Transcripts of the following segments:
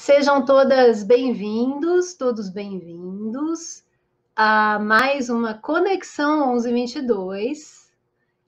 Sejam todas bem-vindos, todos bem-vindos a mais uma Conexão 1122.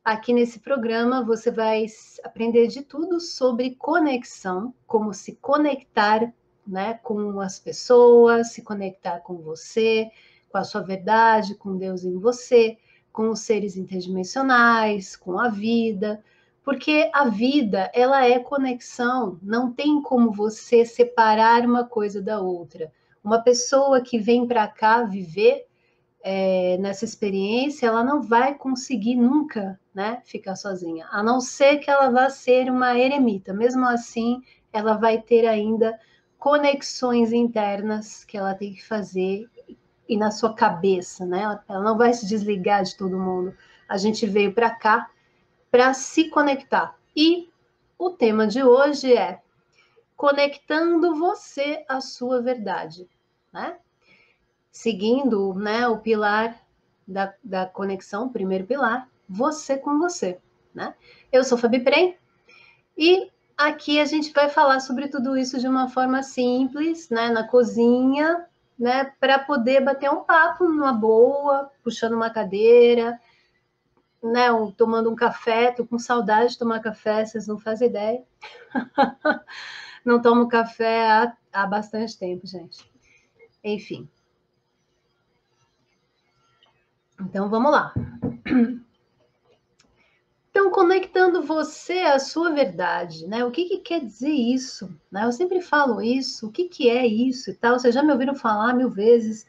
Aqui nesse programa você vai aprender de tudo sobre conexão, como se conectar, né, com as pessoas, se conectar com você, com a sua verdade, com Deus em você, com os seres interdimensionais, com a vida. Porque a vida, ela é conexão, não tem como você separar uma coisa da outra. Uma pessoa que vem para cá viver nessa experiência, ela não vai conseguir nunca, né, ficar sozinha, a não ser que ela vá ser uma eremita. Mesmo assim, ela vai ter ainda conexões internas que ela tem que fazer e na sua cabeça, né? Ela não vai se desligar de todo mundo. A gente veio para cá para se conectar. E o tema de hoje é conectando você à sua verdade, né? Seguindo, né, o pilar da conexão, o primeiro pilar, você com você, né? Eu sou Fabi Prem e aqui a gente vai falar sobre tudo isso de uma forma simples, né, na cozinha, né, para poder bater um papo numa boa, puxando uma cadeira, né, tomando um café. Tô com saudade de tomar café, vocês não fazem ideia. Não tomo café há bastante tempo, gente. Enfim. Então, vamos lá. Então, conectando você à sua verdade, né? O que quer dizer isso? Né? Eu sempre falo isso, o que é isso e tal. Vocês já me ouviram falar 1000 vezes,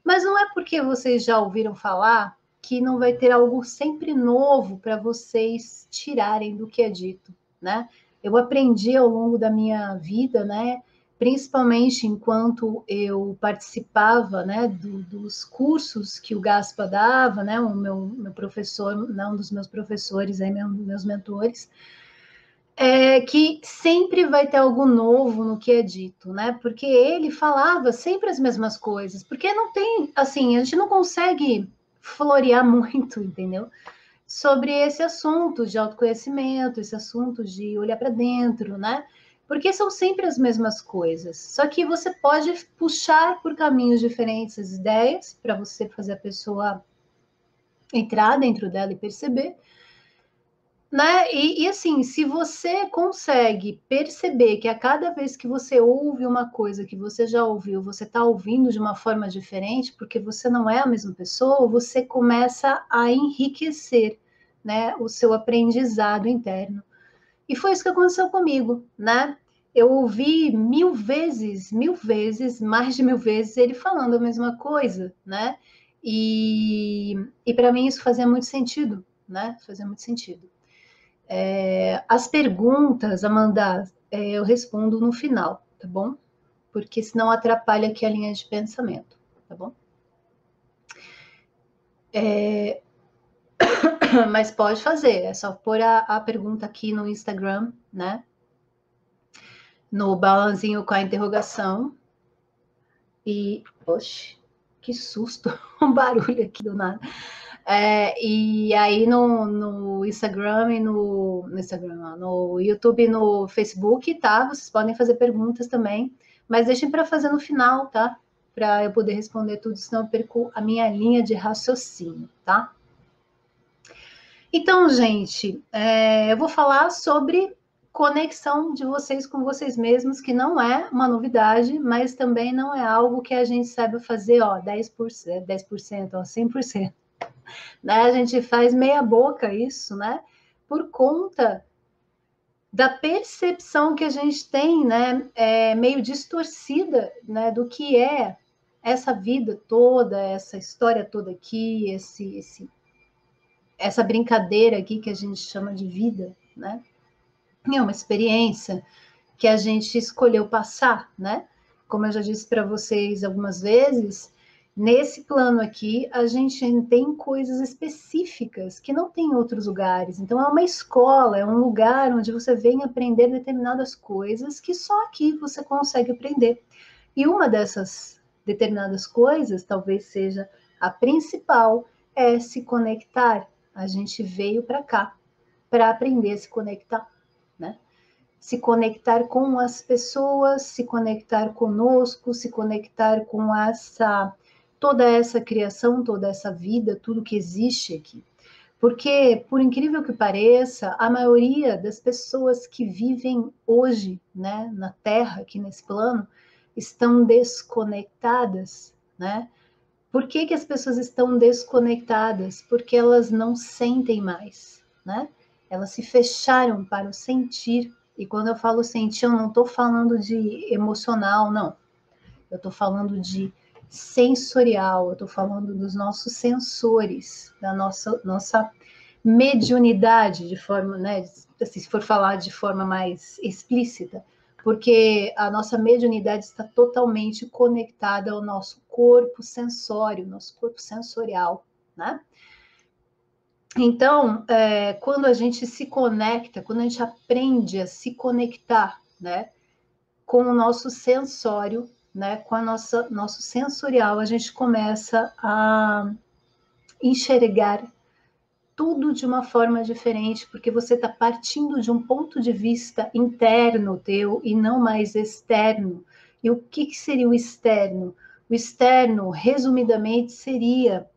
mas não é porque vocês já ouviram falar que não vai ter algo sempre novo para vocês tirarem do que é dito, né? Eu aprendi ao longo da minha vida, né? Principalmente enquanto eu participava, né, dos cursos que o Gaspa dava, né, o meu professor, um dos meus professores, aí, meus mentores, que sempre vai ter algo novo no que é dito, né? Porque ele falava sempre as mesmas coisas, porque não tem, assim, a gente não consegue florear muito, entendeu? Sobre esse assunto de autoconhecimento, esse assunto de olhar para dentro, né? Porque são sempre as mesmas coisas. Só que você pode puxar por caminhos diferentes as ideias para você fazer a pessoa entrar dentro dela e perceber, né? E assim, se você consegue perceber que a cada vez que você ouve uma coisa que você já ouviu, você está ouvindo de uma forma diferente, porque você não é a mesma pessoa, você começa a enriquecer, né, o seu aprendizado interno. E foi isso que aconteceu comigo, né? Eu ouvi 1000 vezes, mais de 1000 vezes, ele falando a mesma coisa, né? E para mim isso fazia muito sentido, né? Fazia muito sentido. As perguntas, Amanda, eu respondo no final, tá bom? Porque senão atrapalha aqui a linha de pensamento, tá bom? Mas pode fazer, é só pôr a pergunta aqui no Instagram, né? No balãozinho com a interrogação. E, oxe, que susto, um barulho aqui do nada. E aí no Instagram e no YouTube e no Facebook, tá? Vocês podem fazer perguntas também, mas deixem para fazer no final, tá? Para eu poder responder tudo, senão eu perco a minha linha de raciocínio, tá? Então, gente, eu vou falar sobre conexão de vocês com vocês mesmos, que não é uma novidade, mas também não é algo que a gente saiba fazer, ó, 10%, ó, 100%. Né? A gente faz meia boca isso, né? Por conta da percepção que a gente tem, né? Meio distorcida, né? Do que é essa vida toda, essa história toda aqui, essa brincadeira aqui que a gente chama de vida, né? É uma experiência que a gente escolheu passar, né? Como eu já disse para vocês algumas vezes, nesse plano aqui, a gente tem coisas específicas que não tem em outros lugares. Então, é uma escola, é um lugar onde você vem aprender determinadas coisas que só aqui você consegue aprender. E uma dessas determinadas coisas, talvez seja a principal, é se conectar. A gente veio para cá para aprender a se conectar, né? se conectar com as pessoas, se conectar conosco, se conectar com toda essa criação, toda essa vida, tudo que existe aqui. Porque, por incrível que pareça, a maioria das pessoas que vivem hoje, né, na Terra, aqui nesse plano, estão desconectadas, né? Por que as pessoas estão desconectadas? Porque elas não sentem mais, né? Elas se fecharam para o sentir. E quando eu falo sentir, eu não estou falando de emocional, não. Eu estou falando de sensorial, eu estou falando dos nossos sensores, da nossa mediunidade, de forma, né, se for falar de forma mais explícita, porque a nossa mediunidade está totalmente conectada ao nosso corpo sensório, nosso corpo sensorial, né? Então, quando a gente se conecta, quando a gente aprende a se conectar, né, com o nosso sensório, né, com a nosso sensorial, a gente começa a enxergar tudo de uma forma diferente, porque você está partindo de um ponto de vista interno teu e não mais externo. E o que seria o externo? O externo, resumidamente, seria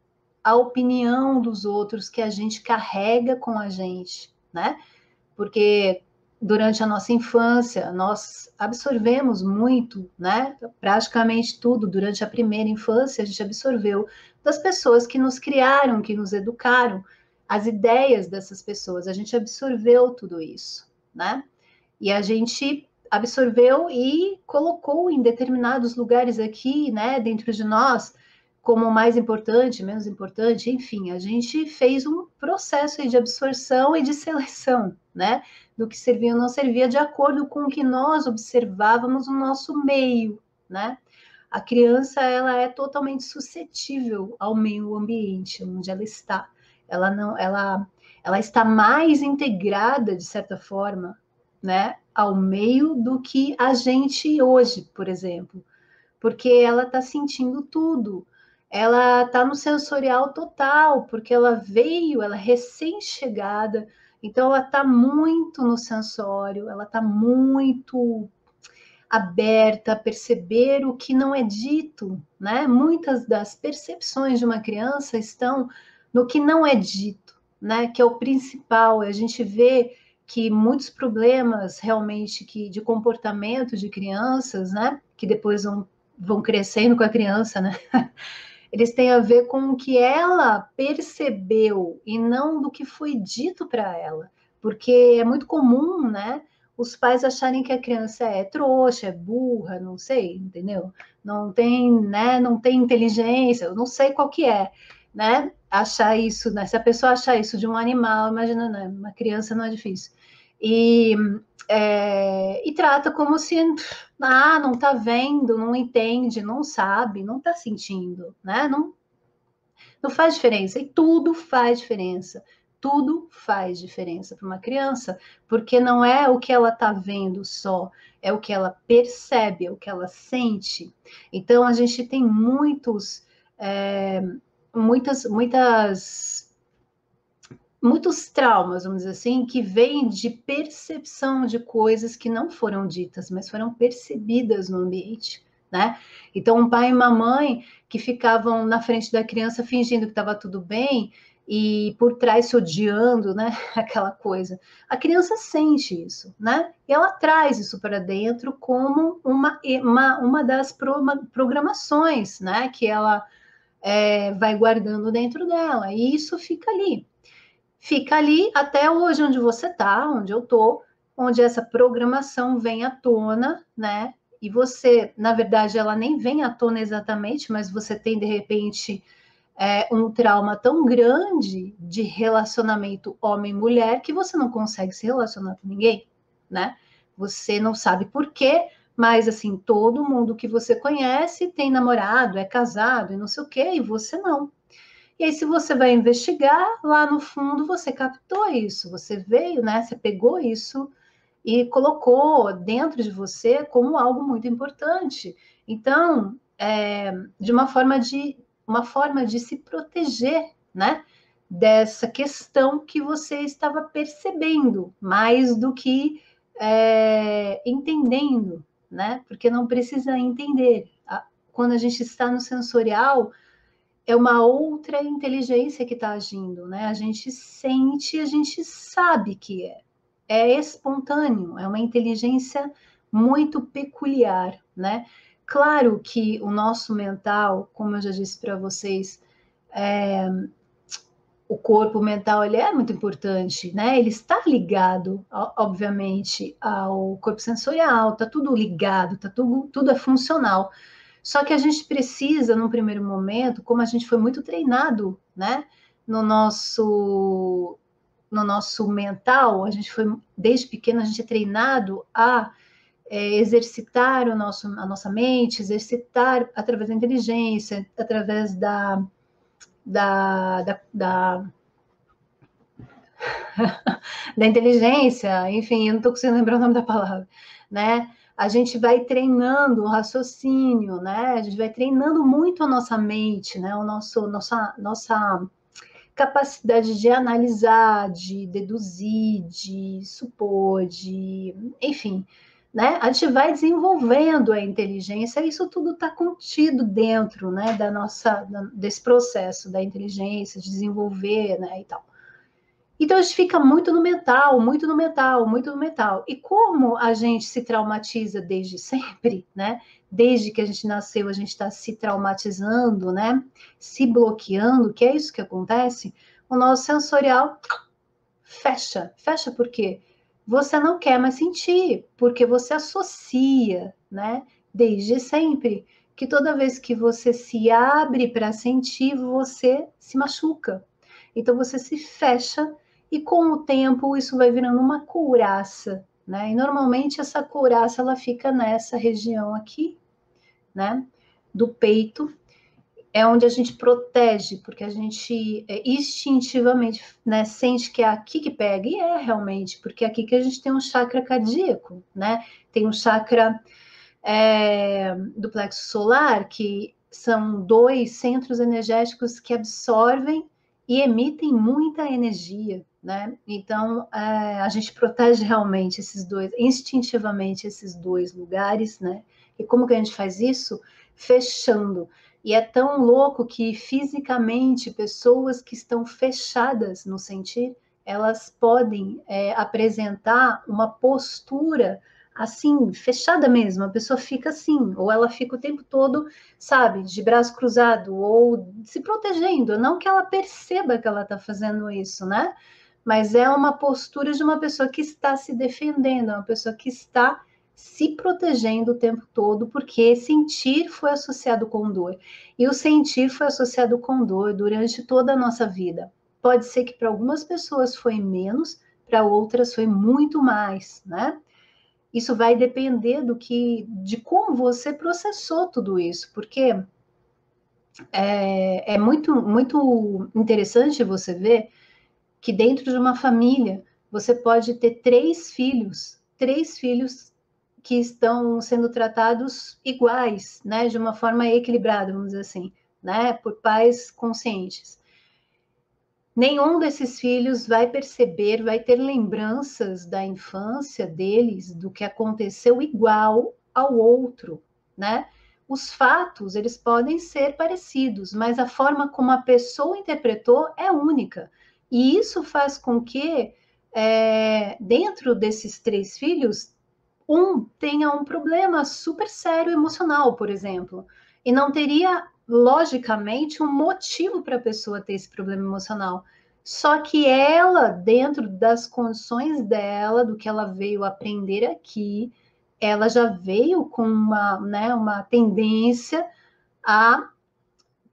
a opinião dos outros que a gente carrega com a gente, né? Porque durante a nossa infância, nós absorvemos muito, né? Praticamente tudo durante a primeira infância, a gente absorveu das pessoas que nos criaram, que nos educaram, as ideias dessas pessoas, a gente absorveu tudo isso, né? E a gente absorveu e colocou em determinados lugares aqui, né, dentro de nós, como mais importante, menos importante, enfim, a gente fez um processo de absorção e de seleção, né, do que servia ou não servia, de acordo com o que nós observávamos no nosso meio, né. A criança, ela é totalmente suscetível ao meio ambiente onde ela está. Ela não, ela está mais integrada, de certa forma, né, ao meio do que a gente hoje, por exemplo, porque ela está sentindo tudo, ela está no sensorial total, porque ela é recém-chegada, então ela está muito no sensório, ela está muito aberta a perceber o que não é dito, né? Muitas das percepções de uma criança estão no que não é dito, né? Que é o principal. A gente vê que muitos problemas realmente de comportamento de crianças, né? Que depois vão crescendo com a criança, né? Eles têm a ver com o que ela percebeu e não do que foi dito para ela. Porque é muito comum, né? Os pais acharem que a criança é trouxa, é burra, não sei, entendeu? Não tem, né? Não tem inteligência, eu não sei qual que é, né? Achar isso, né? Se a pessoa achar isso de um animal, imagina, né? Uma criança não é difícil. E, e trata como se não tá vendo, não entende, não sabe, não tá sentindo, né? Não faz diferença. E tudo faz diferença. Tudo faz diferença para uma criança, porque não é o que ela está vendo só, é o que ela percebe, é o que ela sente. Então, a gente tem muitos traumas, vamos dizer assim, que vêm de percepção de coisas que não foram ditas, mas foram percebidas no ambiente, né? Então, um pai e uma mãe que ficavam na frente da criança fingindo que estava tudo bem e por trás se odiando, né? Aquela coisa. A criança sente isso, né? E ela traz isso para dentro como uma das programações, né? Que ela vai guardando dentro dela. E isso fica ali até hoje onde você está, onde eu estou, onde essa programação vem à tona, né? E você, na verdade, ela nem vem à tona exatamente, mas você tem, de repente, um trauma tão grande de relacionamento homem-mulher que você não consegue se relacionar com ninguém, né? Você não sabe por quê, mas, assim, todo mundo que você conhece tem namorado, é casado e não sei o quê, e você não. E aí, se você vai investigar, lá no fundo você captou isso, você veio, né? Você pegou isso e colocou dentro de você como algo muito importante. Então, de uma forma de se proteger, né? Dessa questão que você estava percebendo, mais do que entendendo, né? Porque não precisa entender. Quando a gente está no sensorial, é uma outra inteligência que está agindo, né? A gente sente, a gente sabe que é espontâneo, é uma inteligência muito peculiar, né? Claro que o nosso mental, como eu já disse para vocês, o corpo mental ele é muito importante, né? Ele está ligado, obviamente, ao corpo sensorial, tá tudo ligado, tudo é funcional. Só que a gente precisa, num primeiro momento, como a gente foi muito treinado, né? No nosso mental, a gente foi, desde pequeno, a gente é treinado a exercitar a nossa mente, exercitar através da inteligência, através da, da, da, da inteligência, enfim, eu não estou conseguindo lembrar o nome da palavra, né? A gente vai treinando o raciocínio, né? A gente vai treinando muito a nossa mente, né? Nossa capacidade de analisar, de deduzir, de supor, enfim, né? A gente vai desenvolvendo a inteligência, isso tudo está contido dentro, né? Desse processo da inteligência, de desenvolver, né? E tal. Então a gente fica muito no mental, muito no mental, muito no mental. E como a gente se traumatiza desde sempre, né? Desde que a gente nasceu, a gente está se traumatizando, né? Se bloqueando, que é isso que acontece, o nosso sensorial fecha. Fecha por quê? Você não quer mais sentir, porque você associa, né? Desde sempre, que toda vez que você se abre para sentir, você se machuca. Então você se fecha e com o tempo isso vai virando uma couraça, né? E normalmente essa couraça ela fica nessa região aqui, né? Do peito, é onde a gente protege, porque a gente instintivamente, né, sente que é aqui que pega, e é realmente, porque é aqui que a gente tem um chakra cardíaco, né? Tem um chakra do plexo solar, que são 2 centros energéticos que absorvem e emitem muita energia, né? Então, a gente protege realmente instintivamente esses 2 lugares, né? E como que a gente faz isso? Fechando. E é tão louco que fisicamente pessoas que estão fechadas no sentir, elas podem apresentar uma postura assim, fechada mesmo, a pessoa fica assim, ou ela fica o tempo todo, sabe, de braço cruzado, ou se protegendo, não que ela perceba que ela está fazendo isso, né? Mas é uma postura de uma pessoa que está se defendendo, uma pessoa que está se protegendo o tempo todo, porque sentir foi associado com dor. E o sentir foi associado com dor durante toda a nossa vida. Pode ser que para algumas pessoas foi menos, para outras foi muito mais, né? Isso vai depender de como você processou tudo isso, porque é muito, muito interessante você ver que dentro de uma família você pode ter 3 filhos que estão sendo tratados iguais, né, de uma forma equilibrada, vamos dizer assim, né, por pais conscientes. Nenhum desses filhos vai perceber, vai ter lembranças da infância deles, do que aconteceu igual ao outro, né? Os fatos, eles podem ser parecidos, mas a forma como a pessoa interpretou é única. E isso faz com que, dentro desses 3 filhos, um tenha um problema super sério emocional, por exemplo, e não teria, logicamente, um motivo para a pessoa ter esse problema emocional. Só que ela, dentro das condições dela, do que ela veio aprender aqui, ela já veio com uma tendência a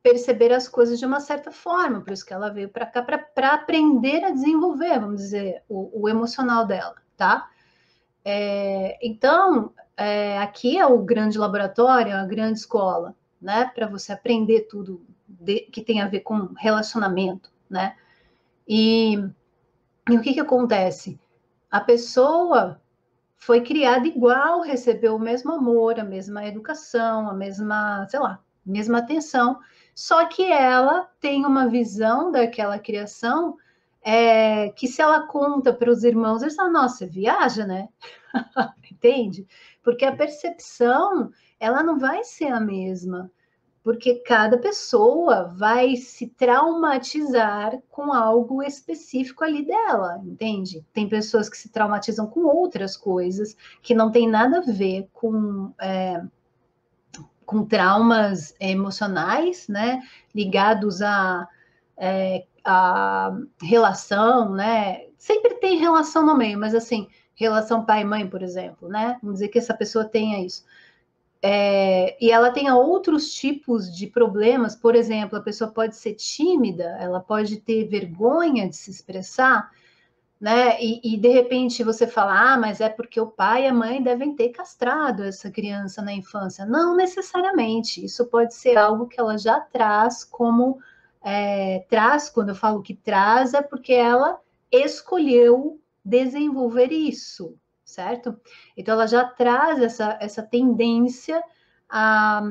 perceber as coisas de uma certa forma, por isso que ela veio para cá, para aprender a desenvolver, vamos dizer, o emocional dela, tá? Então, aqui é o grande laboratório, a grande escola, né? Para você aprender tudo que tem a ver com relacionamento, né? E o que acontece? A pessoa foi criada igual, recebeu o mesmo amor, a mesma educação, a mesma, sei lá, mesma atenção, só que ela tem uma visão daquela criação que se ela conta para os irmãos, eles falam, nossa, você viaja, né? Entende? Porque a percepção, ela não vai ser a mesma, porque cada pessoa vai se traumatizar com algo específico ali dela, entende? Tem pessoas que se traumatizam com outras coisas, que não tem nada a ver com traumas emocionais, né? Ligados a relação, né? Sempre tem relação no meio, mas assim, relação pai-mãe, por exemplo, né? Vamos dizer que essa pessoa tenha isso. E ela tenha outros tipos de problemas, por exemplo, a pessoa pode ser tímida, ela pode ter vergonha de se expressar, né? E de repente você fala, mas é porque o pai e a mãe devem ter castrado essa criança na infância. Não necessariamente, isso pode ser algo que ela já traz como traz, quando eu falo que traz, é porque ela escolheu desenvolver isso, certo? Então ela já traz essa tendência a,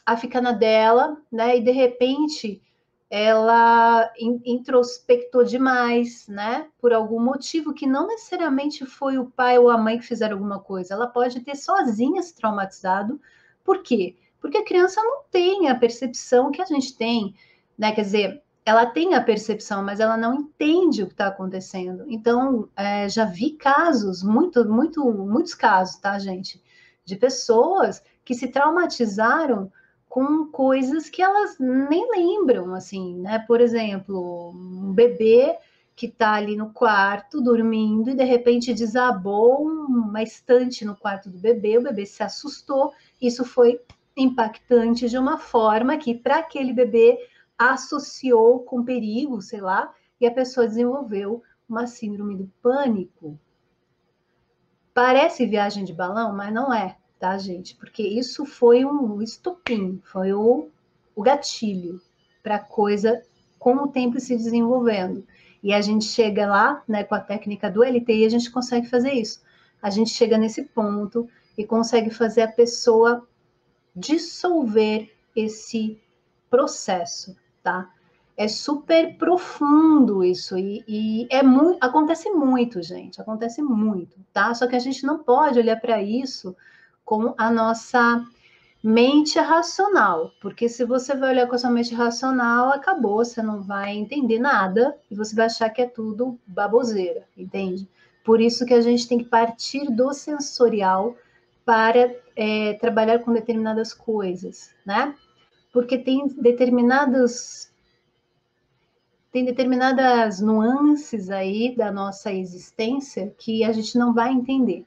a ficar na dela, né? E de repente ela introspectou demais, né? Por algum motivo que não necessariamente foi o pai ou a mãe que fizeram alguma coisa. Ela pode ter sozinha se traumatizado. Por quê? Porque a criança não tem a percepção que a gente tem, né? Quer dizer, ela tem a percepção, mas ela não entende o que está acontecendo. Então, já vi casos, muitos casos, tá, gente? De pessoas que se traumatizaram com coisas que elas nem lembram, assim, né? Por exemplo, um bebê que está ali no quarto dormindo e de repente desabou uma estante no quarto do bebê, o bebê se assustou, isso foi impactante de uma forma que para aquele bebê associou com perigo, sei lá, e a pessoa desenvolveu uma síndrome do pânico. Parece viagem de balão, mas não é, tá, gente? Porque isso foi um estopim, foi o gatilho para a coisa com o tempo se desenvolvendo. E a gente chega lá, né, com a técnica do LTI, a gente consegue fazer isso. A gente chega nesse ponto e consegue fazer a pessoa dissolver esse processo, tá? É super profundo isso e acontece muito, gente, acontece muito, tá? Só que a gente não pode olhar para isso com a nossa mente racional, porque se você vai olhar com a sua mente racional, acabou, você não vai entender nada e você vai achar que é tudo baboseira, entende? Por isso que a gente tem que partir do sensorial para trabalhar com determinadas coisas, né? Porque tem determinadas nuances aí da nossa existência que a gente não vai entender.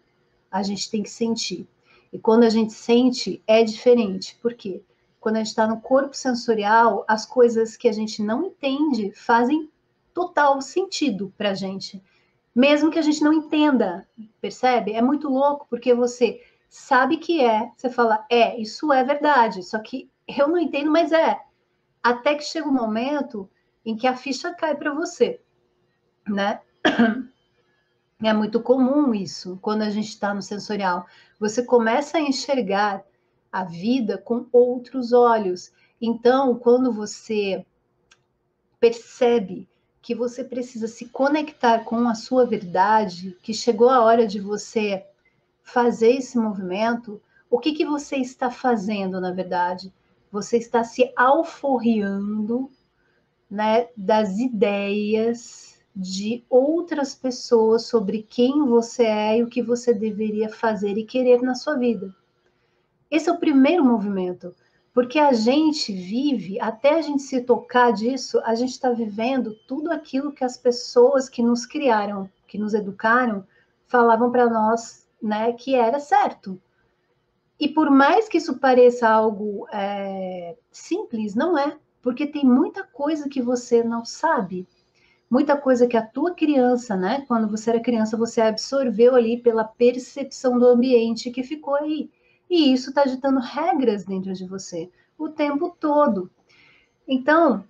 A gente tem que sentir. E quando a gente sente, é diferente. Por quê? Quando a gente está no corpo sensorial, as coisas que a gente não entende fazem total sentido para a gente. Mesmo que a gente não entenda, percebe? É muito louco, porque você sabe que você fala, isso é verdade, só que eu não entendo, mas é. Até que chega um momento em que a ficha cai para você, né? É muito comum isso, quando a gente está no sensorial. Você começa a enxergar a vida com outros olhos. Então, quando você percebe que você precisa se conectar com a sua verdade, que chegou a hora de você fazer esse movimento, o que você está fazendo, na verdade? Você está se alforriando, né, das ideias de outras pessoas sobre quem você é e o que você deveria fazer e querer na sua vida. Esse é o primeiro movimento, porque a gente vive, até a gente se tocar disso, a gente está vivendo tudo aquilo que as pessoas que nos criaram, que nos educaram, falavam para nós, né, que era certo. E por mais que isso pareça algo simples, não é, porque tem muita coisa que você não sabe, muita coisa que a tua criança, né, quando você era criança, você absorveu ali pela percepção do ambiente que ficou aí. E isso está ditando regras dentro de você o tempo todo. Então,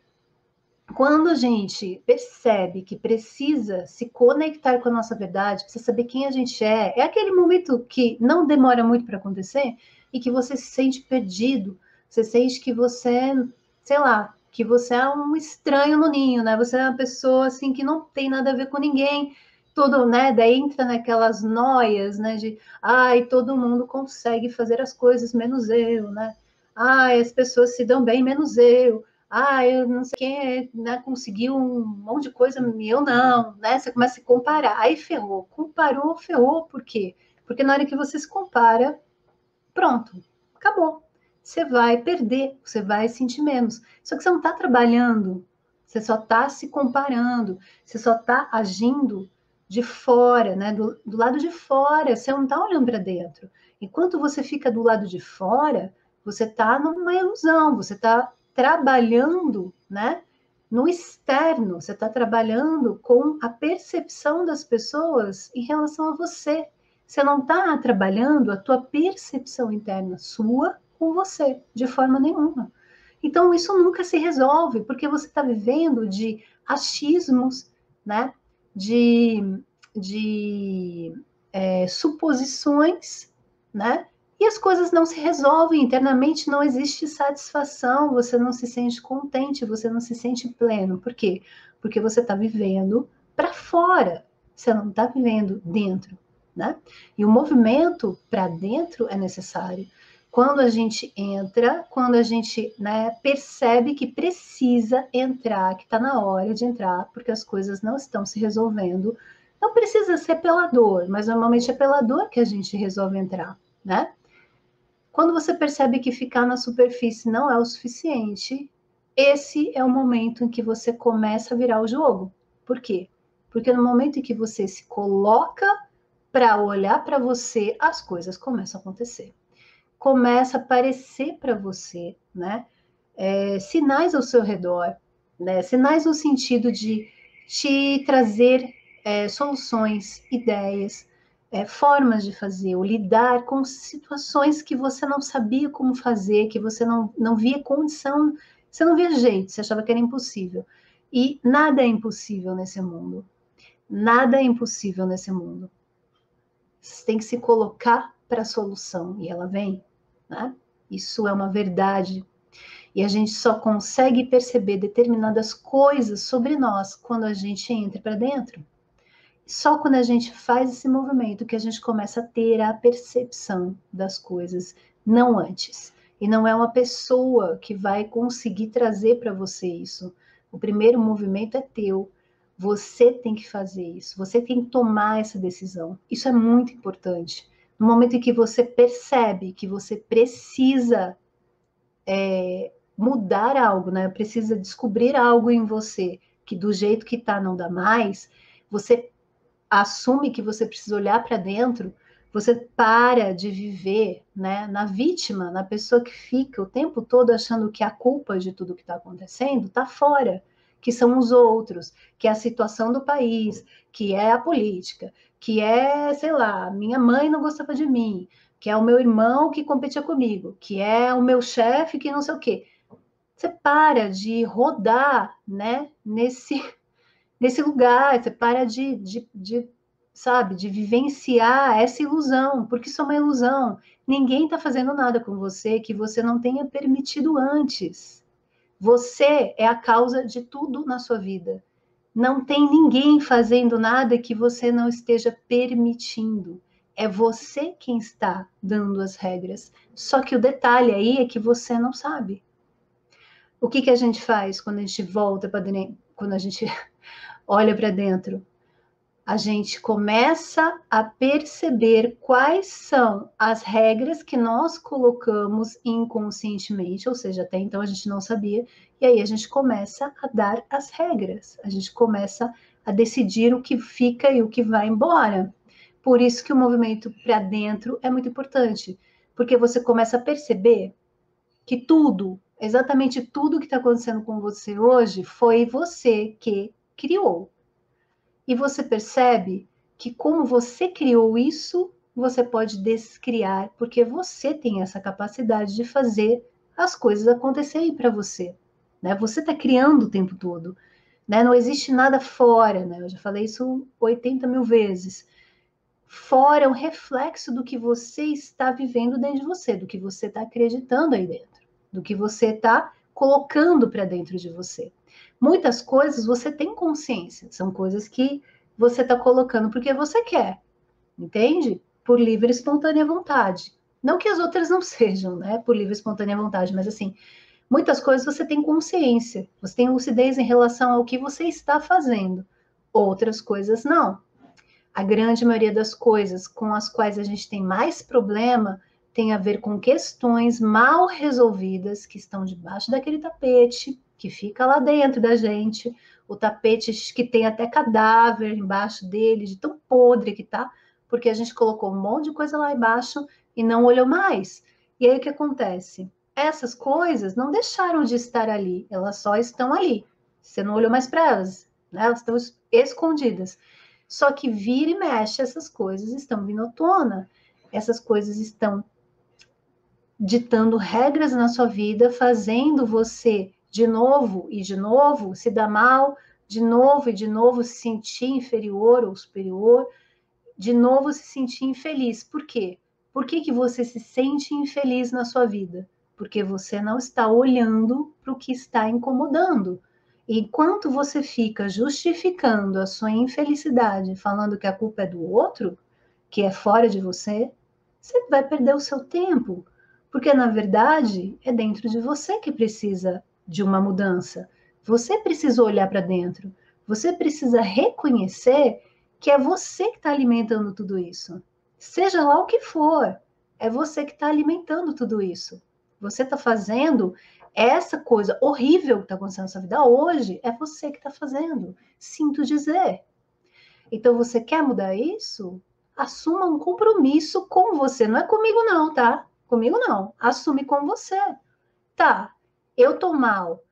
quando a gente percebe que precisa se conectar com a nossa verdade, precisa saber quem a gente é aquele momento que não demora muito para acontecer e que você se sente perdido, você sente que você, sei lá, que você é um estranho no ninho, né? Você é uma pessoa assim que não tem nada a ver com ninguém, todo, né? Daí entra naquelas noias, né? De, ai, todo mundo consegue fazer as coisas menos eu, né? Ai, as pessoas se dão bem menos eu. Ah, eu não sei quem, né, conseguiu um monte de coisa e eu não, né? Você começa a se comparar, aí ferrou. Comparou, ferrou, por quê? Porque na hora que você se compara, pronto, acabou. Você vai perder, você vai sentir menos. Só que você não está trabalhando, você só está se comparando, você só está agindo de fora, né? Do lado de fora, você não está olhando para dentro. Enquanto você fica do lado de fora, você está numa ilusão, você está trabalhando, né? No externo, você está trabalhando com a percepção das pessoas em relação a você. Você não está trabalhando a tua percepção interna sua com você, de forma nenhuma. Então, isso nunca se resolve, porque você está vivendo de achismos, né? De suposições, né? E as coisas não se resolvem internamente, não existe satisfação, você não se sente contente, você não se sente pleno. Por quê? Porque você está vivendo para fora, você não está vivendo dentro, né? E o movimento para dentro é necessário. Quando a gente entra, quando a gente, né, percebe que precisa entrar, que está na hora de entrar, porque as coisas não estão se resolvendo, não precisa ser pela dor, mas normalmente é pela dor que a gente resolve entrar, né? Quando você percebe que ficar na superfície não é o suficiente, esse é o momento em que você começa a virar o jogo. Por quê? Porque no momento em que você se coloca para olhar para você, as coisas começam a acontecer. Começa a aparecer para você, né? Sinais ao seu redor, né? Sinais no sentido de te trazer soluções, ideias, formas de fazer, ou lidar com situações que você não sabia como fazer, que você não via condição, você não via jeito, você achava que era impossível. E nada é impossível nesse mundo. Nada é impossível nesse mundo. Você tem que se colocar para a solução e ela vem, né? Isso é uma verdade. E a gente só consegue perceber determinadas coisas sobre nós quando a gente entra para dentro. Só quando a gente faz esse movimento que a gente começa a ter a percepção das coisas, não antes. E não é uma pessoa que vai conseguir trazer para você isso. O primeiro movimento é teu. Você tem que fazer isso. Você tem que tomar essa decisão. Isso é muito importante. No momento em que você percebe que você precisa mudar algo, né? Precisa descobrir algo em você que do jeito que tá não dá mais, você assume que você precisa olhar para dentro, você para de viver, né, na vítima, na pessoa que fica o tempo todo achando que a culpa de tudo que está acontecendo está fora, que são os outros, que é a situação do país, que é a política, que é, sei lá, minha mãe não gostava de mim, que é o meu irmão que competia comigo, que é o meu chefe que não sei o quê. Você para de rodar, né, nesse lugar, você para sabe, de vivenciar essa ilusão, porque isso é uma ilusão. Ninguém está fazendo nada com você que você não tenha permitido antes. Você é a causa de tudo na sua vida. Não tem ninguém fazendo nada que você não esteja permitindo. É você quem está dando as regras. Só que o detalhe aí é que você não sabe. O que a gente faz quando a gente volta para dentro, quando a gente olha para dentro? A gente começa a perceber quais são as regras que nós colocamos inconscientemente, ou seja, até então a gente não sabia, e aí a gente começa a dar as regras, a gente começa a decidir o que fica e o que vai embora. Por isso que o movimento para dentro é muito importante, porque você começa a perceber que tudo, exatamente tudo que está acontecendo com você hoje, foi você que criou. E você percebe que como você criou isso, você pode descriar, porque você tem essa capacidade de fazer as coisas acontecerem para você. Né? Você está criando o tempo todo. Né? Não existe nada fora. Né? Eu já falei isso 80 mil vezes. Fora é um reflexo do que você está vivendo dentro de você, do que você está acreditando aí dentro, do que você está colocando para dentro de você. Muitas coisas você tem consciência, são coisas que você está colocando porque você quer, entende? Por livre e espontânea vontade. Não que as outras não sejam, né? Por livre e espontânea vontade, mas assim, muitas coisas você tem consciência, você tem lucidez em relação ao que você está fazendo. Outras coisas não. A grande maioria das coisas com as quais a gente tem mais problema tem a ver com questões mal resolvidas que estão debaixo daquele tapete, que fica lá dentro da gente, o tapete que tem até cadáver embaixo dele, de tão podre que tá, porque a gente colocou um monte de coisa lá embaixo e não olhou mais. E aí o que acontece? Essas coisas não deixaram de estar ali, elas só estão ali. Você não olhou mais para elas, né? Elas estão escondidas. Só que vira e mexe, essas coisas estão vindo à tona, essas coisas estão ditando regras na sua vida, fazendo você de novo e de novo se dar mal, de novo e de novo se sentir inferior ou superior, de novo se sentir infeliz. Por quê? Por que você se sente infeliz na sua vida? Porque você não está olhando para o que está incomodando. E enquanto você fica justificando a sua infelicidade, falando que a culpa é do outro, que é fora de você, você vai perder o seu tempo. Porque, na verdade, é dentro de você que precisa de uma mudança. Você precisa olhar para dentro. Você precisa reconhecer que é você que está alimentando tudo isso. Seja lá o que for, é você que está alimentando tudo isso. Você está fazendo essa coisa horrível que está acontecendo na sua vida hoje, é você que está fazendo. Sinto dizer. Então, você quer mudar isso? Assuma um compromisso com você. Não é comigo não, tá? Comigo não. Assume com você. Tá, eu tô mal.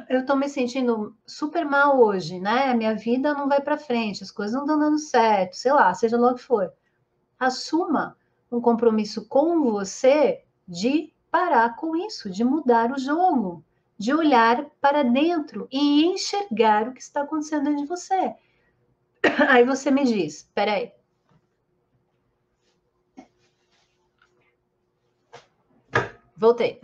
Eu tô me sentindo super mal hoje, né? A minha vida não vai para frente, as coisas não estão dando certo, sei lá, seja lá o que for. Assuma um compromisso com você de parar com isso, de mudar o jogo, de olhar para dentro e enxergar o que está acontecendo dentro de você. Aí você me diz, peraí. Voltei.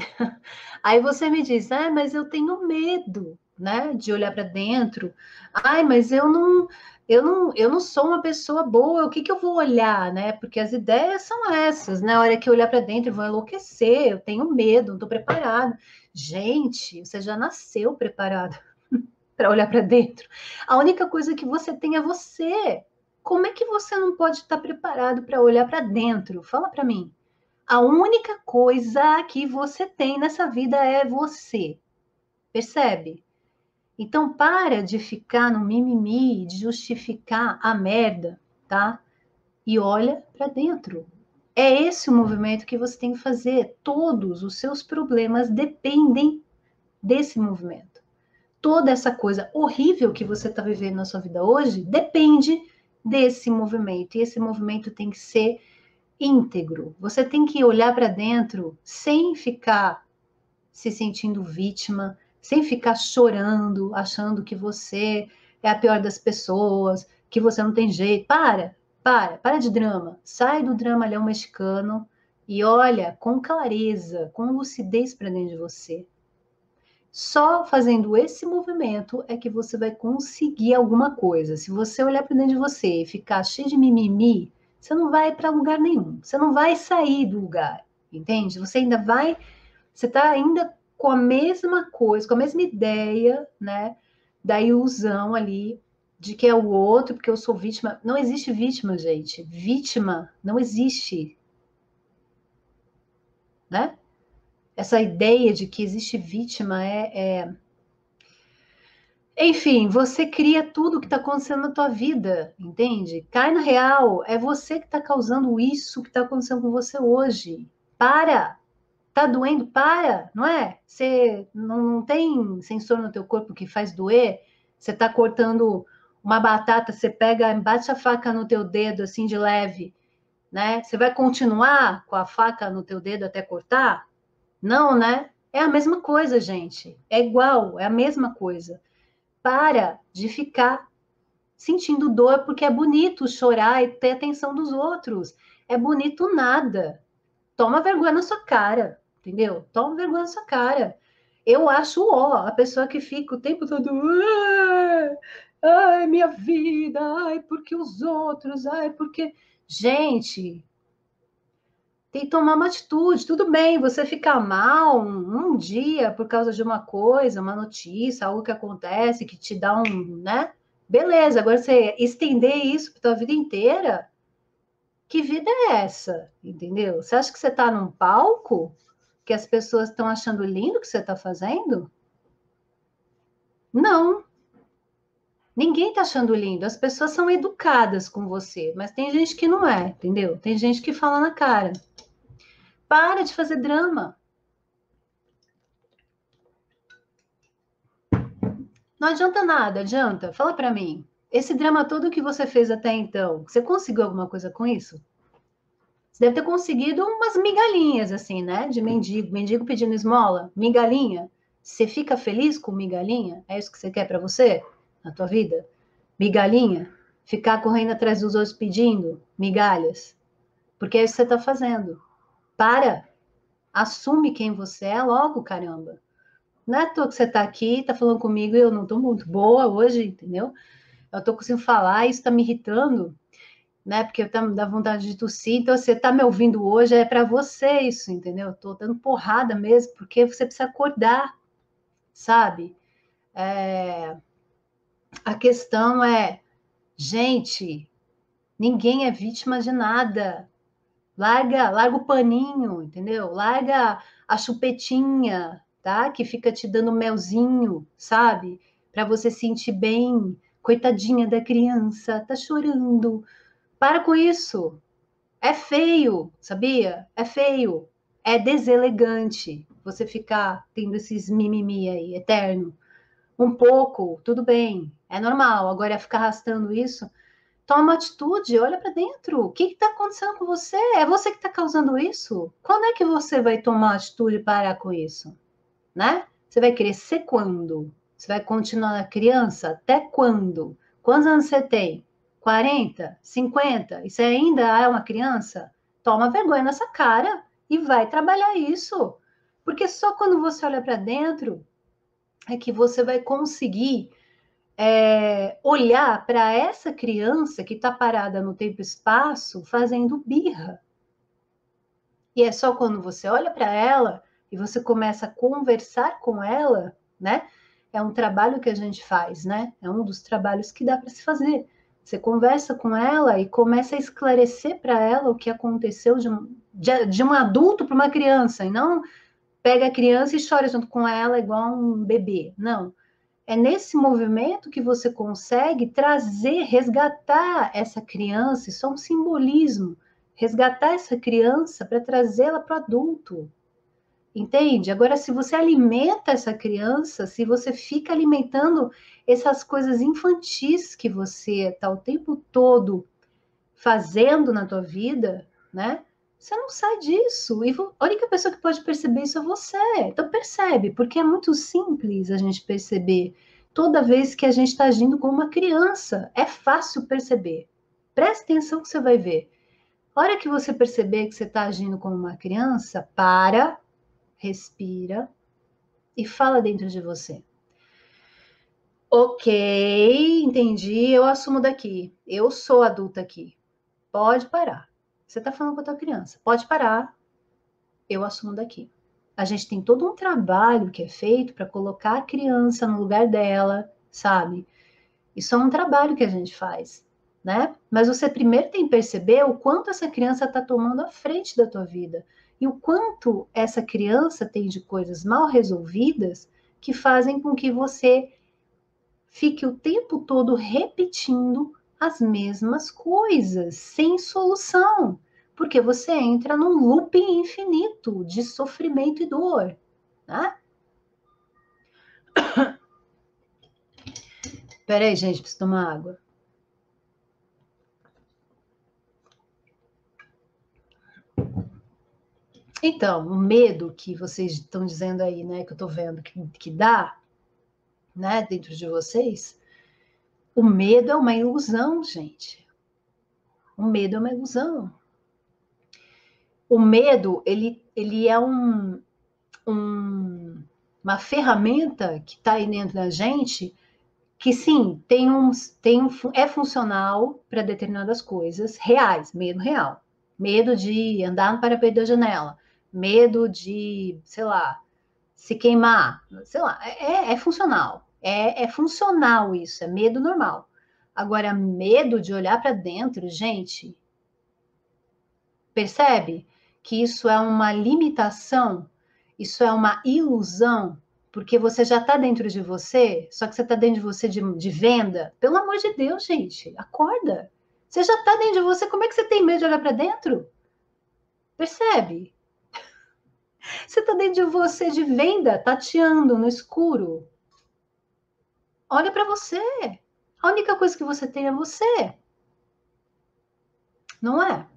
Aí você me diz, ah, mas eu tenho medo, né, de olhar para dentro. Ai, mas eu não sou uma pessoa boa. O que que eu vou olhar, né? Porque as ideias são essas, né? A hora que eu olhar para dentro, eu vou enlouquecer. Eu tenho medo, não estou preparado. Gente, você já nasceu preparado para olhar para dentro. A única coisa que você tem é você. Como é que você não pode estar preparado para olhar para dentro? Fala para mim. A única coisa que você tem nessa vida é você. Percebe? Então para de ficar no mimimi, de justificar a merda, tá? E olha para dentro. É esse o movimento que você tem que fazer. Todos os seus problemas dependem desse movimento. Toda essa coisa horrível que você está vivendo na sua vida hoje depende desse movimento. E esse movimento tem que ser íntegro. Você tem que olhar para dentro sem ficar se sentindo vítima, sem ficar chorando, achando que você é a pior das pessoas, que você não tem jeito. Para de drama. Sai do dramalhão mexicano e olha com clareza, com lucidez para dentro de você. Só fazendo esse movimento é que você vai conseguir alguma coisa. Se você olhar para dentro de você e ficar cheio de mimimi, você não vai para lugar nenhum. Você não vai sair do lugar, entende? Você ainda vai, você está ainda com a mesma coisa, com a mesma ideia, né? Da ilusão ali de que é o outro, porque eu sou vítima. Não existe vítima, gente. Vítima não existe, né? Essa ideia de que existe vítima Enfim, você cria tudo que está acontecendo na tua vida, entende? Cai na real, é você que está causando isso que está acontecendo com você hoje. Para! Tá doendo? Para! Não é? Você não tem sensor no teu corpo que faz doer? Você está cortando uma batata, você pega, bate a faca no teu dedo assim de leve, né? Você vai continuar com a faca no teu dedo até cortar? Não, né? É a mesma coisa, gente. É igual, é a mesma coisa. Para de ficar sentindo dor porque é bonito chorar e ter atenção dos outros. É bonito nada. Toma vergonha na sua cara, entendeu? Toma vergonha na sua cara. Eu acho ó, a pessoa que fica o tempo todo, ai, minha vida, ai, porque os outros, ai, porque. Gente, tem que tomar uma atitude. Tudo bem, você ficar mal um dia por causa de uma coisa, uma notícia, algo que acontece, que te dá um, né? Beleza, agora você estender isso para tua vida inteira, que vida é essa? Entendeu? Você acha que você está num palco que as pessoas estão achando lindo o que você está fazendo? Não, ninguém está achando lindo. As pessoas são educadas com você, mas tem gente que não é, entendeu? Tem gente que fala na cara. Para de fazer drama. Não adianta nada, adianta. Fala para mim. Esse drama todo que você fez até então, você conseguiu alguma coisa com isso? Você deve ter conseguido umas migalhinhas, assim, né? De mendigo, mendigo pedindo esmola, migalhinha. Você fica feliz com migalhinha? É isso que você quer para você? Na tua vida? Migalhinha? Ficar correndo atrás dos outros pedindo migalhas? Porque é isso que você está fazendo. Para! Assume quem você é logo, caramba. Não é à toa que você está aqui, está falando comigo e eu não estou muito boa hoje, entendeu? Eu estou conseguindo falar, isso está me irritando, né? Porque tá, me dá vontade de tossir. Então, você está me ouvindo hoje, é para você isso, entendeu? Estou dando porrada mesmo, porque você precisa acordar, sabe? É, a questão é, gente, ninguém é vítima de nada. Larga o paninho, entendeu? Larga a chupetinha, tá? Que fica te dando melzinho, sabe? Para você sentir bem. Coitadinha da criança, tá chorando. Para com isso. É feio, sabia? É feio. É deselegante você ficar tendo esses mimimi aí, eterno. Um pouco, tudo bem, é normal. Agora, ficar arrastando isso, toma uma atitude, olha para dentro. O que está acontecendo com você? É você que está causando isso? Quando é que você vai tomar atitude e parar com isso? Né? Você vai crescer quando? Você vai continuar criança? Até quando? Quantos anos você tem? 40? 50? E você ainda é uma criança? Toma vergonha nessa cara e vai trabalhar isso. Porque só quando você olha para dentro é que você vai conseguir olhar para essa criança que está parada no tempo e espaço fazendo birra. E é só quando você olha para ela e você começa a conversar com ela, né? É um trabalho que a gente faz, né? É um dos trabalhos que dá para se fazer. Você conversa com ela e começa a esclarecer para ela o que aconteceu de um adulto para uma criança, e não pega a criança e chora junto com ela igual um bebê. Não. É nesse movimento que você consegue trazer, resgatar essa criança, isso é um simbolismo, resgatar essa criança para trazê-la para o adulto. Entende? Agora, se você alimenta essa criança, se você fica alimentando essas coisas infantis que você está o tempo todo fazendo na tua vida, né? Você não sai disso. E a única pessoa que pode perceber isso é você. Então percebe, porque é muito simples a gente perceber toda vez que a gente está agindo como uma criança. É fácil perceber. Presta atenção que você vai ver. A hora que você perceber que você está agindo como uma criança, para, respira e fala dentro de você. Ok, entendi, eu assumo daqui. Eu sou adulta aqui. Pode parar. Você está falando com a tua criança. Pode parar. Eu assumo daqui. A gente tem todo um trabalho que é feito para colocar a criança no lugar dela, sabe? Isso é um trabalho que a gente faz, né? Mas você primeiro tem que perceber o quanto essa criança está tomando a frente da tua vida e o quanto essa criança tem de coisas mal resolvidas que fazem com que você fique o tempo todo repetindo as mesmas coisas, sem solução, porque você entra num looping infinito de sofrimento e dor, né? Peraí, gente, preciso tomar água. Então, o medo que vocês estão dizendo aí, né, que eu tô vendo que dá, né, dentro de vocês, o medo é uma ilusão, gente. O medo é uma ilusão. O medo, ele é um uma ferramenta que está aí dentro da gente, que sim, é funcional para determinadas coisas reais, medo real. Medo de andar no parapeito da janela, medo de, sei lá, se queimar, sei lá, é funcional. É funcional isso, é medo normal. Agora, medo de olhar para dentro, gente, percebe que isso é uma limitação, isso é uma ilusão, porque você já está dentro de você, só que você está dentro de você de venda. Pelo amor de Deus, gente, acorda. Você já está dentro de você, como é que você tem medo de olhar para dentro? Percebe? Você está dentro de você de venda, tateando no escuro. Olha para você. A única coisa que você tem é você, não é?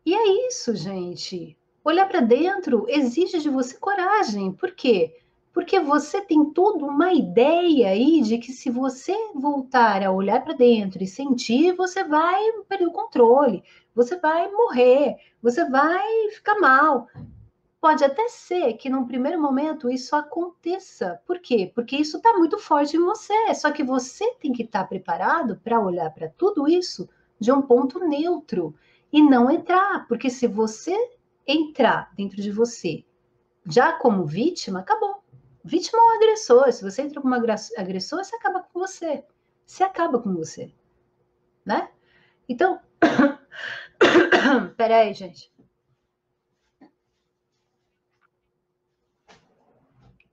E é isso, gente. Olhar para dentro exige de você coragem. Por quê? Porque você tem toda uma ideia aí de que se você voltar a olhar para dentro e sentir, você vai perder o controle, você vai morrer, você vai ficar mal. Pode até ser que num primeiro momento isso aconteça. Por quê? Porque isso está muito forte em você. Só que você tem que estar preparado para olhar para tudo isso de um ponto neutro e não entrar. Porque se você entrar dentro de você já como vítima, acabou. Vítima ou agressor. Se você entra como agressor, você acaba com você. Você acaba com você, né? Então, peraí, gente.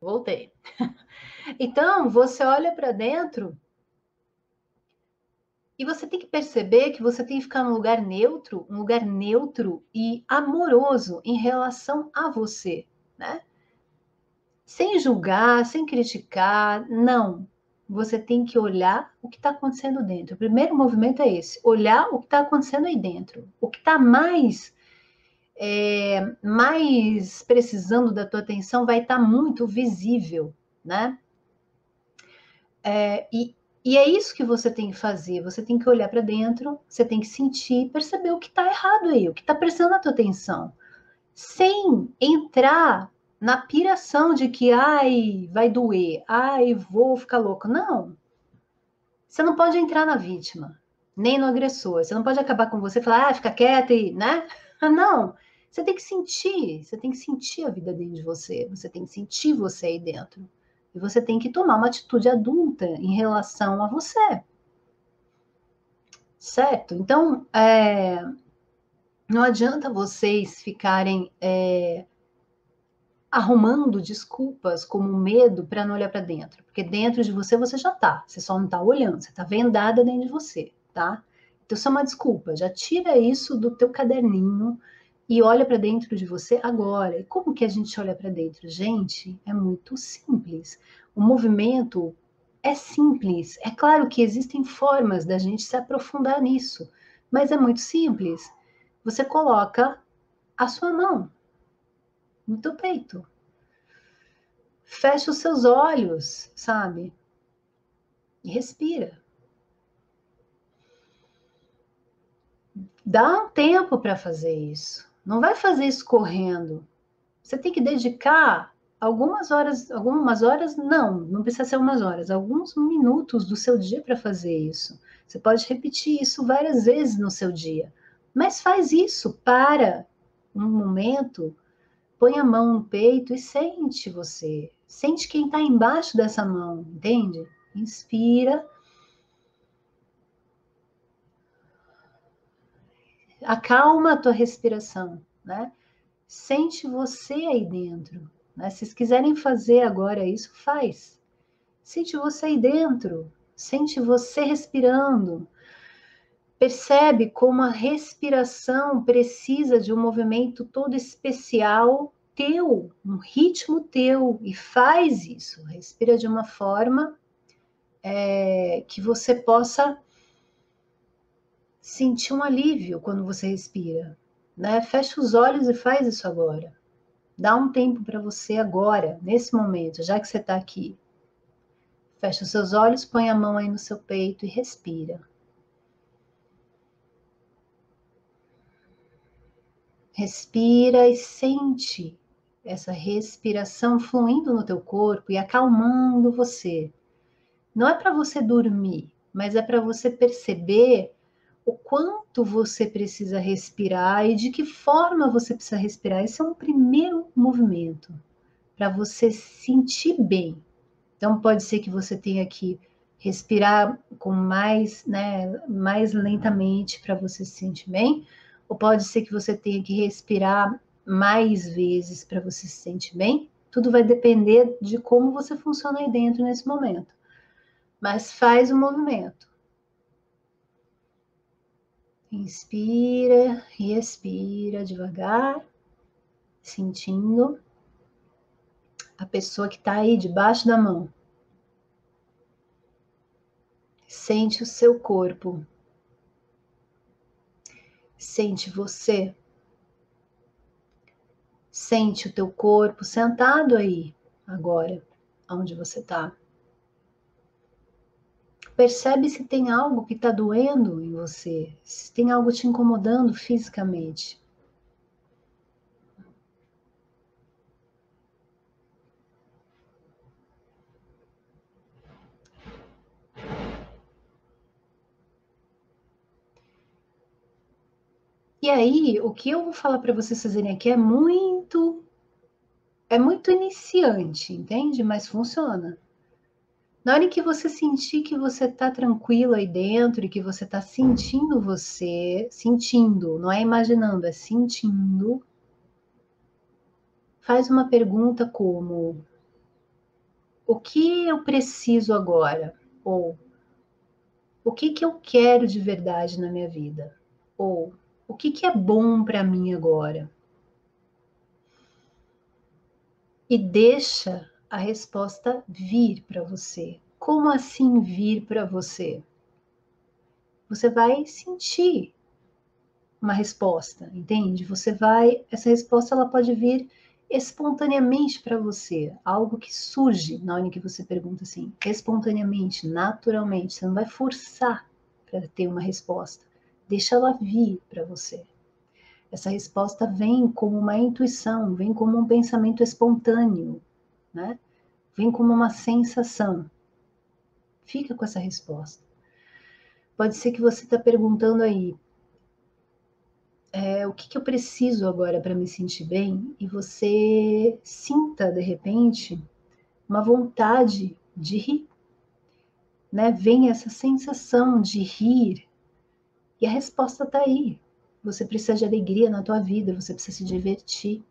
Voltei. Então, você olha para dentro. E você tem que perceber que você tem que ficar num lugar neutro e amoroso em relação a você, né? Sem julgar, sem criticar, não. Você tem que olhar o que está acontecendo dentro. O primeiro movimento é esse: olhar o que está acontecendo aí dentro. O que está mais precisando da tua atenção vai estar muito visível, né? E é isso que você tem que fazer. Você tem que olhar para dentro, você tem que sentir, perceber o que está errado aí, o que está prestando a tua atenção, sem entrar na piração de que, ai, vai doer, ai, vou ficar louco. Não. Você não pode entrar na vítima, nem no agressor. Você não pode acabar com você e falar, fica quieta e, né? Não. Você tem que sentir a vida dentro de você, você tem que sentir você aí dentro. E você tem que tomar uma atitude adulta em relação a você, certo? Então, não adianta vocês ficarem arrumando desculpas como medo para não olhar para dentro, porque dentro de você você já tá, você só não está olhando, você está vendada dentro de você, tá? Então, isso é uma desculpa, já tira isso do teu caderninho e olha para dentro de você agora. E como que a gente olha para dentro? Gente, é muito simples. O movimento é simples. É claro que existem formas da gente se aprofundar nisso, mas é muito simples. Você coloca a sua mão no teu peito. Fecha os seus olhos, sabe? E respira. Dá um tempo para fazer isso. Não vai fazer isso correndo. Você tem que dedicar algumas horas, não precisa ser umas horas, alguns minutos do seu dia para fazer isso. Você pode repetir isso várias vezes no seu dia, mas faz isso, para um momento, põe a mão no peito e sente você. Sente quem está embaixo dessa mão, entende? Inspira. Acalma a tua respiração, né? Sente você aí dentro, né? Se vocês quiserem fazer agora isso, faz. Sente você aí dentro, sente você respirando. Percebe como a respiração precisa de um movimento todo especial teu, um ritmo teu, e faz isso. Respira de uma forma que você possa sentir um alívio quando você respira, né? Fecha os olhos e faz isso agora. Dá um tempo para você agora, nesse momento, já que você está aqui. Fecha os seus olhos, põe a mão aí no seu peito e respira. Respira e sente essa respiração fluindo no teu corpo e acalmando você. Não é para você dormir, mas é para você perceber o quanto você precisa respirar e de que forma você precisa respirar. Esse é um primeiro movimento para você se sentir bem. Então pode ser que você tenha que respirar com mais, né, mais lentamente para você se sentir bem, ou pode ser que você tenha que respirar mais vezes para você se sentir bem. Tudo vai depender de como você funciona aí dentro nesse momento. Mas faz o movimento. Inspira e expira devagar, sentindo a pessoa que está aí debaixo da mão. Sente o seu corpo. Sente você. Sente o teu corpo sentado aí, agora, onde você está. Percebe se tem algo que está doendo em você, se tem algo te incomodando fisicamente. E aí, o que eu vou falar para vocês fazerem aqui é muito iniciante, entende? Mas funciona. Na hora em que você sentir que você está tranquilo aí dentro e que você está sentindo você, sentindo, não é imaginando, é sentindo, faz uma pergunta como: o que eu preciso agora? Ou o que eu quero de verdade na minha vida? Ou o que é bom para mim agora? E deixa a resposta vir para você. Como assim vir para você? Você vai sentir uma resposta, entende? Essa resposta ela pode vir espontaneamente para você, algo que surge na hora que você pergunta assim, espontaneamente, naturalmente, você não vai forçar para ter uma resposta, deixa ela vir para você. Essa resposta vem como uma intuição, vem como um pensamento espontâneo, né? Vem como uma sensação. Fica com essa resposta. Pode ser que você está perguntando aí, o que eu preciso agora para me sentir bem? E você sinta, de repente, uma vontade de rir, né? Vem essa sensação de rir e a resposta está aí. Você precisa de alegria na tua vida, você precisa se divertir.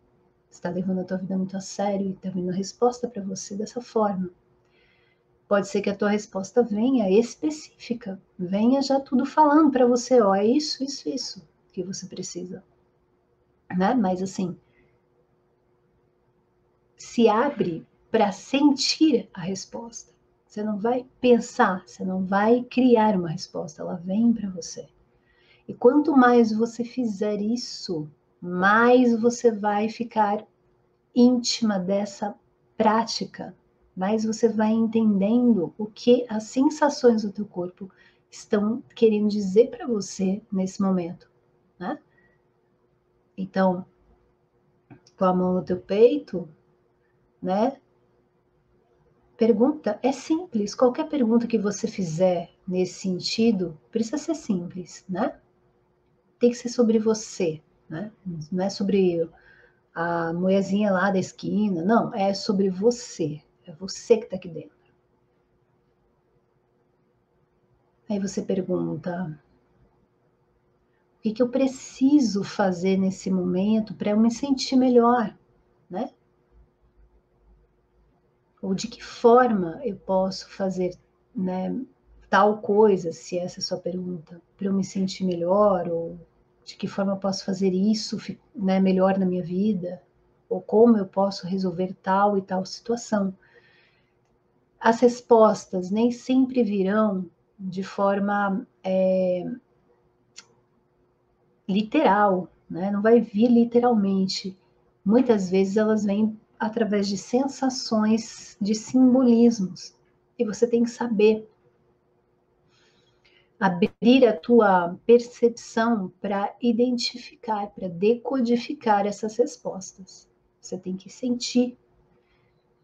Você está levando a tua vida muito a sério e está vindo a resposta para você dessa forma. Pode ser que a tua resposta venha específica, venha já tudo falando para você, ó, é isso que você precisa, né? Mas assim, se abre para sentir a resposta. Você não vai pensar, você não vai criar uma resposta, ela vem para você. E quanto mais você fizer isso, mais você vai ficar íntima dessa prática, mais você vai entendendo o que as sensações do teu corpo estão querendo dizer para você nesse momento, né? Então, com a mão no teu peito, né? Pergunta é simples, qualquer pergunta que você fizer nesse sentido precisa ser simples, né? Tem que ser sobre você, né? Não é sobre a mulherzinha lá da esquina, não, é sobre você, é você que está aqui dentro. Aí você pergunta, o que eu preciso fazer nesse momento para eu me sentir melhor, né? Ou de que forma eu posso fazer, né, tal coisa, se essa é a sua pergunta, para eu me sentir melhor, ou de que forma eu posso fazer isso, né, melhor na minha vida, ou como eu posso resolver tal e tal situação. As respostas nem sempre virão de forma literal, né? Não vai vir literalmente. Muitas vezes elas vêm através de sensações, de simbolismos. E você tem que saber abrir a tua percepção para identificar, para decodificar essas respostas. você tem que sentir,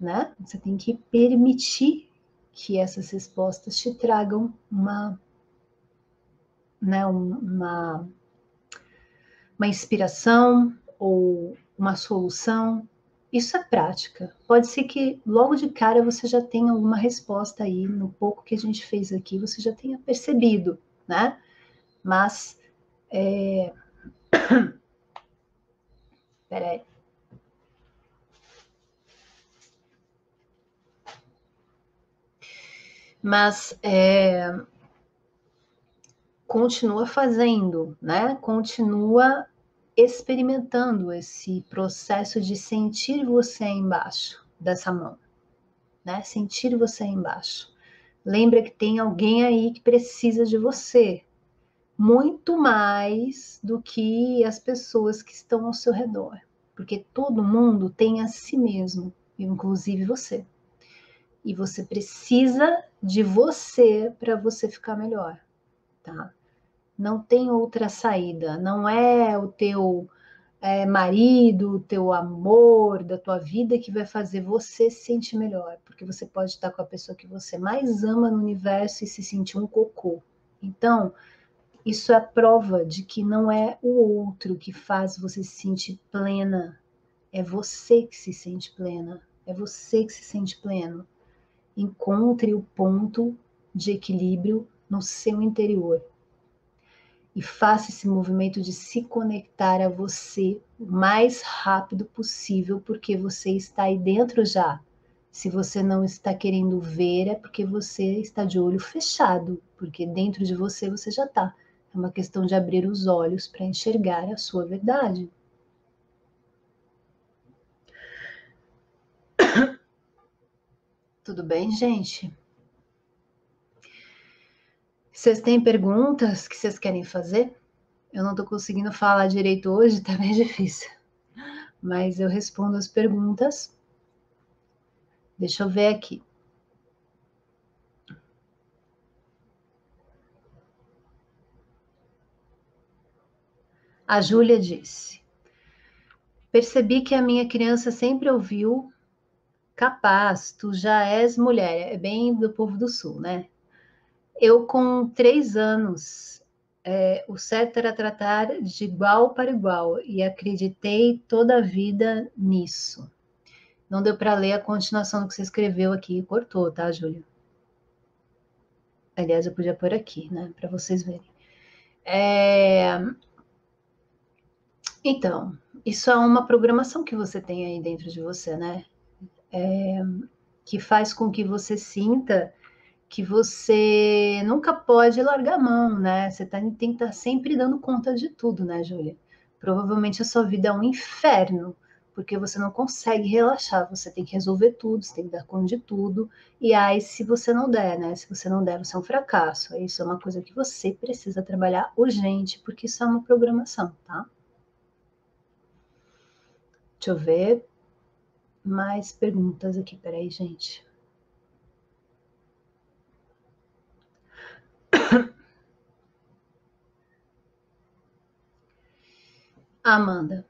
né? Você tem que permitir que essas respostas te tragam uma inspiração ou uma solução. Isso é prática. Pode ser que logo de cara você já tenha alguma resposta aí, no pouco que a gente fez aqui, você já tenha percebido, né? Mas, peraí. Mas continua fazendo, né? Continua experimentando esse processo de sentir você embaixo dessa mão, né? Sentir você embaixo. Lembra que tem alguém aí que precisa de você, muito mais do que as pessoas que estão ao seu redor, porque todo mundo tem a si mesmo, inclusive você. E você precisa de você para você ficar melhor, tá? Não tem outra saída, não é o teu marido, o teu amor da tua vida que vai fazer você se sentir melhor, porque você pode estar com a pessoa que você mais ama no universo e se sentir um cocô. Então, isso é a prova de que não é o outro que faz você se sentir plena, é você que se sente plena, é você que se sente pleno. Encontre o ponto de equilíbrio no seu interior e faça esse movimento de se conectar a você o mais rápido possível, porque você está aí dentro já. Se você não está querendo ver, é porque você está de olho fechado, porque dentro de você você já está. É uma questão de abrir os olhos para enxergar a sua verdade. Tudo bem, gente? Vocês têm perguntas que vocês querem fazer? Eu não estou conseguindo falar direito hoje, tá bem difícil. Mas eu respondo as perguntas. Deixa eu ver aqui. A Júlia disse: percebi que a minha criança sempre ouviu: capaz, tu já és mulher. É bem do povo do sul, né? Eu, com 3 anos, o certo era tratar de igual para igual e acreditei toda a vida nisso. Não deu para ler a continuação do que você escreveu aqui, cortou, tá, Júlia? Aliás, eu podia pôr aqui, né, para vocês verem. Então, isso é uma programação que você tem aí dentro de você, né? Que faz com que você sinta que você nunca pode largar a mão, né? Você tem que estar sempre dando conta de tudo, né, Júlia? Provavelmente a sua vida é um inferno, porque você não consegue relaxar, você tem que resolver tudo, você tem que dar conta de tudo, e aí se você não der, né? Se você não der, você é um fracasso. Isso é uma coisa que você precisa trabalhar urgente, porque isso é uma programação, tá? Deixa eu ver mais perguntas aqui, peraí, gente. Amanda,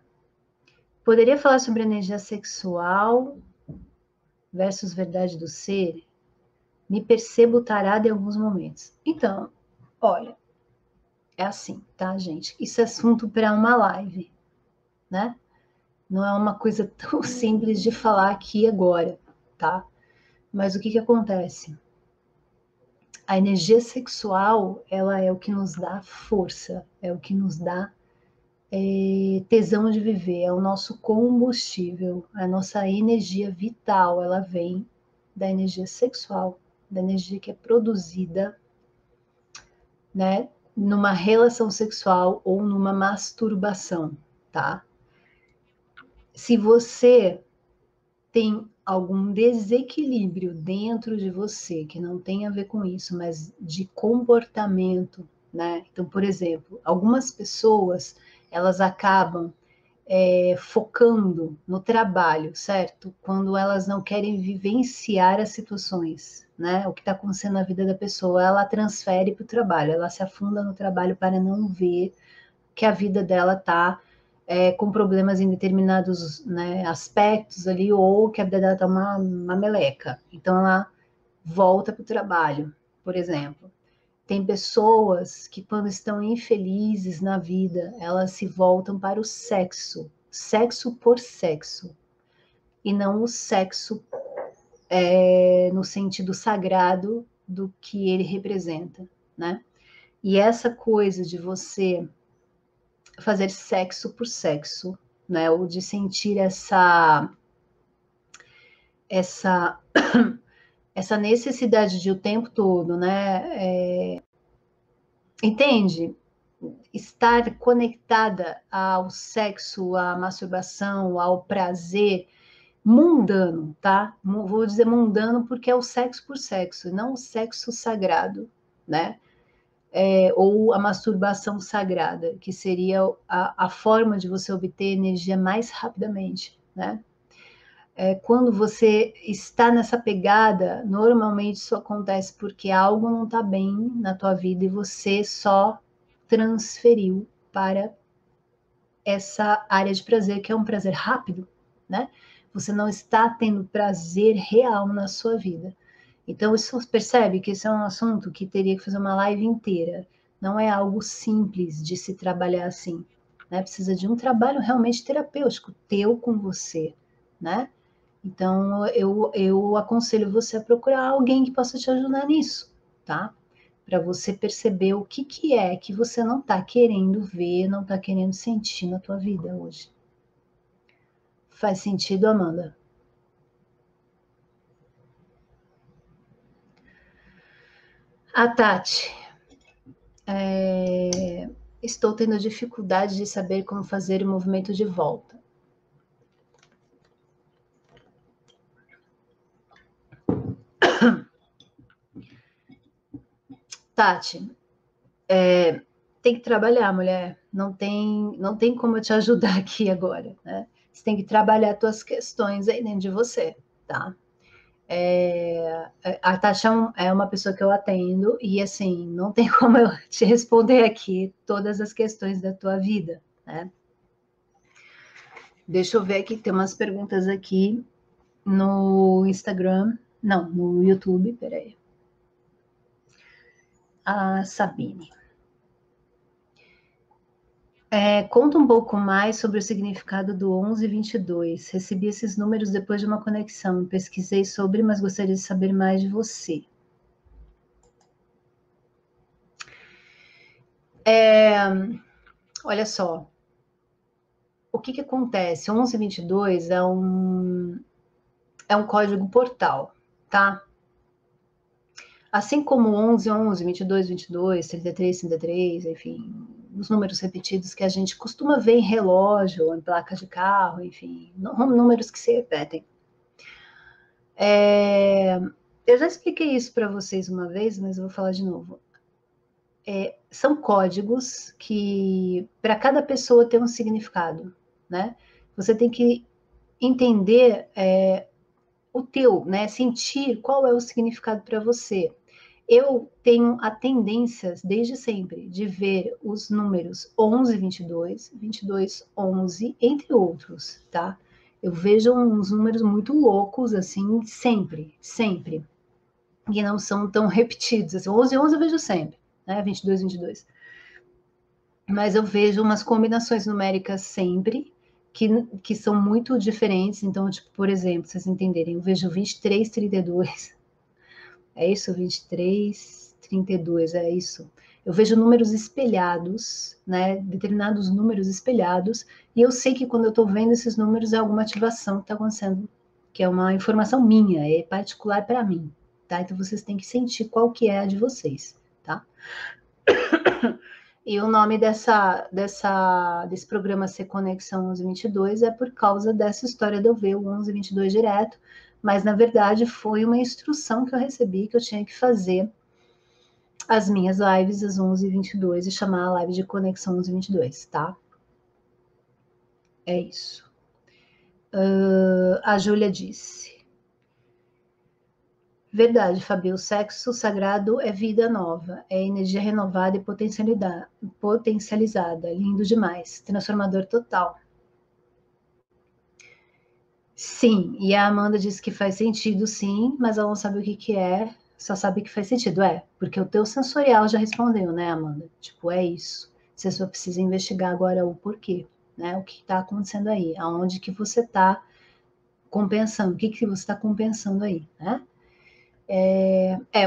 poderia falar sobre energia sexual versus verdade do ser? Me percebo tarada em alguns momentos. Então, olha, é assim, tá, gente? Isso é assunto para uma live, né? Não é uma coisa tão simples de falar aqui agora, tá? Mas o que acontece? A energia sexual, ela é o que nos dá força, é o que nos dá tesão de viver, é o nosso combustível, a nossa energia vital, ela vem da energia sexual, da energia que é produzida, né, numa relação sexual ou numa masturbação, tá? Se você tem algum desequilíbrio dentro de você, que não tem a ver com isso, mas de comportamento, né? Então, por exemplo, algumas pessoas, elas acabam focando no trabalho, certo? Quando elas não querem vivenciar as situações, né? O que está acontecendo na vida da pessoa, ela transfere para o trabalho, ela se afunda no trabalho para não ver que a vida dela está com problemas em determinados, né, aspectos ali, ou que a vida dela tá uma meleca. Então, ela volta para o trabalho, por exemplo. Tem pessoas que, quando estão infelizes na vida, elas se voltam para o sexo, sexo por sexo, e não o sexo no sentido sagrado do que ele representa, né? E essa coisa de você fazer sexo por sexo, né? Ou de sentir essa essa necessidade de o tempo todo, né? Entende? Estar conectada ao sexo, à masturbação, ao prazer mundano, tá? Vou dizer mundano porque é o sexo por sexo, não o sexo sagrado, né? Ou a masturbação sagrada, que seria a forma de você obter energia mais rapidamente, né? Quando você está nessa pegada, normalmente isso acontece porque algo não está bem na tua vida e você só transferiu para essa área de prazer, que é um prazer rápido, né? Você não está tendo prazer real na sua vida. Então, isso percebe que esse é um assunto que teria que fazer uma live inteira. Não é algo simples de se trabalhar assim, né? Precisa de um trabalho realmente terapêutico, teu com você, né? Então, eu aconselho você a procurar alguém que possa te ajudar nisso, tá? Para você perceber o que é que você não está querendo ver, não está querendo sentir na tua vida hoje. Faz sentido, Amanda? A Tati, estou tendo dificuldade de saber como fazer o movimento de volta. Tati, tem que trabalhar, mulher. Não tem como eu te ajudar aqui agora, né? Você tem que trabalhar as tuas questões aí dentro de você, tá? A Tati é uma pessoa que eu atendo e, assim, não tem como eu te responder aqui todas as questões da tua vida, né? Deixa eu ver aqui, tem umas perguntas aqui no Instagram, não, no YouTube, peraí. A Sabine. Conta um pouco mais sobre o significado do 1122. Recebi esses números depois de uma conexão. Pesquisei sobre, mas gostaria de saber mais de você. Olha só, o que acontece? 1122 é um código portal, tá? Assim como 11, 11, 22, 22, 33, 33, enfim, os números repetidos que a gente costuma ver em relógio, em placa de carro, enfim, números que se repetem. Eu já expliquei isso para vocês uma vez, mas eu vou falar de novo. São códigos que, para cada pessoa, tem um significado, né? Você tem que entender o teu, né? Sentir qual é o significado para você. Eu tenho a tendência, desde sempre, de ver os números 11, 22, 22, 11, entre outros, tá? Eu vejo uns números muito loucos, assim, sempre, sempre. Que não são tão repetidos. Assim, 11, 11 eu vejo sempre, né? 22, 22. Mas eu vejo umas combinações numéricas sempre, que são muito diferentes. Então, tipo, por exemplo, vocês entenderem, eu vejo 23, 32. É isso? 23, 32, é isso. Eu vejo números espelhados, né? Determinados números espelhados, e eu sei que quando eu estou vendo esses números é alguma ativação que está acontecendo, que é uma informação minha, é particular para mim, tá? Então vocês têm que sentir qual que é a de vocês, tá? E o nome desse programa Ser Conexão 1122 é por causa dessa história de eu ver o 1122 direto, mas na verdade foi uma instrução que eu recebi que eu tinha que fazer as minhas lives às 11h22 e chamar a live de Conexão 1122, tá? É isso. A Júlia disse. Verdade, Fabi, o sexo sagrado é vida nova, é energia renovada e potencializada. Lindo demais, transformador total. Sim, e a Amanda disse que faz sentido, sim, mas ela não sabe o que que é, só sabe que faz sentido. É, porque o teu sensorial já respondeu, né, Amanda? Tipo, é isso. Você só precisa investigar agora o porquê, né? O que está acontecendo aí, aonde que você está compensando, o que que você está compensando aí, né?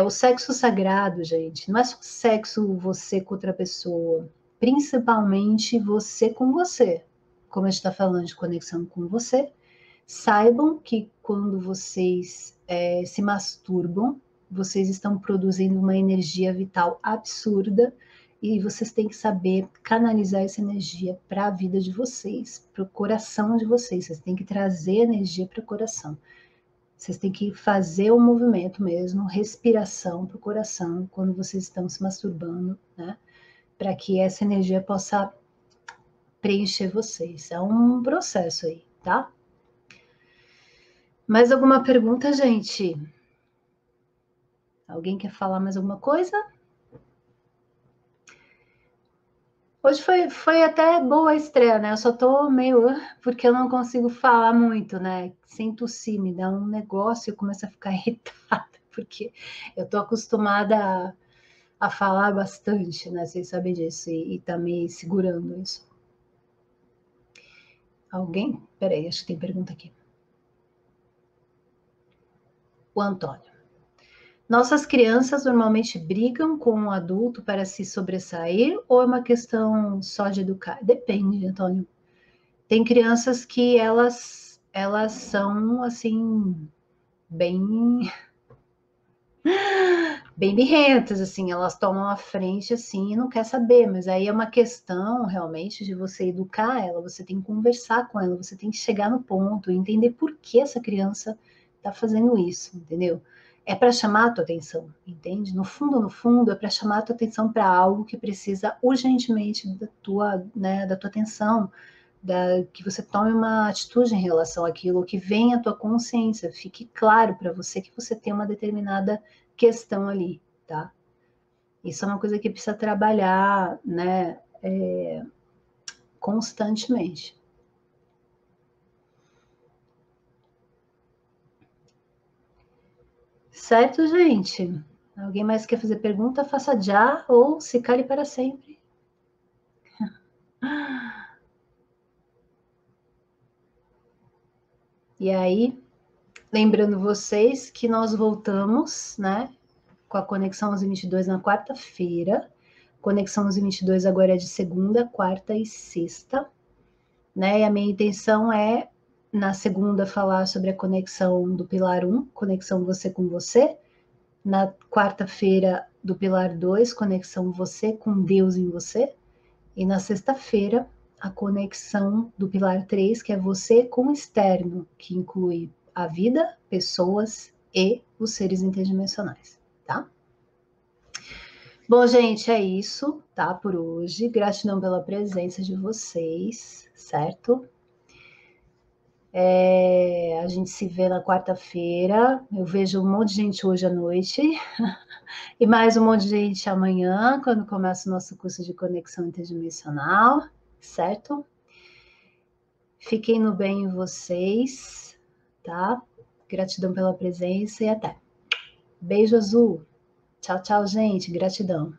O sexo sagrado, gente, não é só sexo você com outra pessoa, principalmente você com você. Como a gente está falando de conexão com você, saibam que quando vocês se masturbam, vocês estão produzindo uma energia vital absurda e vocês têm que saber canalizar essa energia para a vida de vocês, para o coração de vocês. Vocês têm que trazer energia para o coração. Vocês têm que fazer o movimento mesmo, respiração para o coração, quando vocês estão se masturbando, né? Para que essa energia possa preencher vocês. É um processo aí, tá? Mais alguma pergunta, gente? Alguém quer falar mais alguma coisa? Hoje foi até boa a estreia, né? Eu só tô meio... porque eu não consigo falar muito, né? Sem tossir, me dá um negócio e eu começo a ficar irritada, porque eu tô acostumada a falar bastante, né? Vocês sabem disso, e tá me segurando isso. Alguém? Peraí, acho que tem pergunta aqui. O Antônio. Nossas crianças normalmente brigam com um adulto para se sobressair ou é uma questão só de educar? Depende, Antônio. Tem crianças que elas são assim bem bem birrentas, assim, elas tomam a frente assim e não quer saber, mas aí é uma questão realmente de você educar ela, você tem que conversar com ela, você tem que chegar no ponto e entender por que essa criança está fazendo isso, entendeu? É para chamar a tua atenção, entende? No fundo, é para chamar a tua atenção para algo que precisa urgentemente da tua atenção, que você tome uma atitude em relação àquilo, que venha à tua consciência, fique claro para você que você tem uma determinada questão ali, tá? Isso é uma coisa que precisa trabalhar, né, constantemente. Certo, gente? Alguém mais quer fazer pergunta? Faça já ou se cale para sempre. E aí, lembrando vocês que nós voltamos, né, com a Conexão 1122 na quarta-feira. Conexão 1122 agora é de segunda, quarta e sexta, né? E a minha intenção é, na segunda, falar sobre a conexão do Pilar 1, conexão você com você. Na quarta-feira, do Pilar 2, conexão você com Deus em você. E na sexta-feira, a conexão do Pilar 3, que é você com o externo, que inclui a vida, pessoas e os seres interdimensionais, tá? Bom, gente, é isso, tá? Por hoje. Gratidão pela presença de vocês, certo? A gente se vê na quarta-feira. Eu vejo um monte de gente hoje à noite. E mais um monte de gente amanhã, quando começa o nosso curso de conexão interdimensional, certo? Fiquem no bem em vocês, tá? Gratidão pela presença e até. Beijo azul. Tchau, tchau, gente. Gratidão.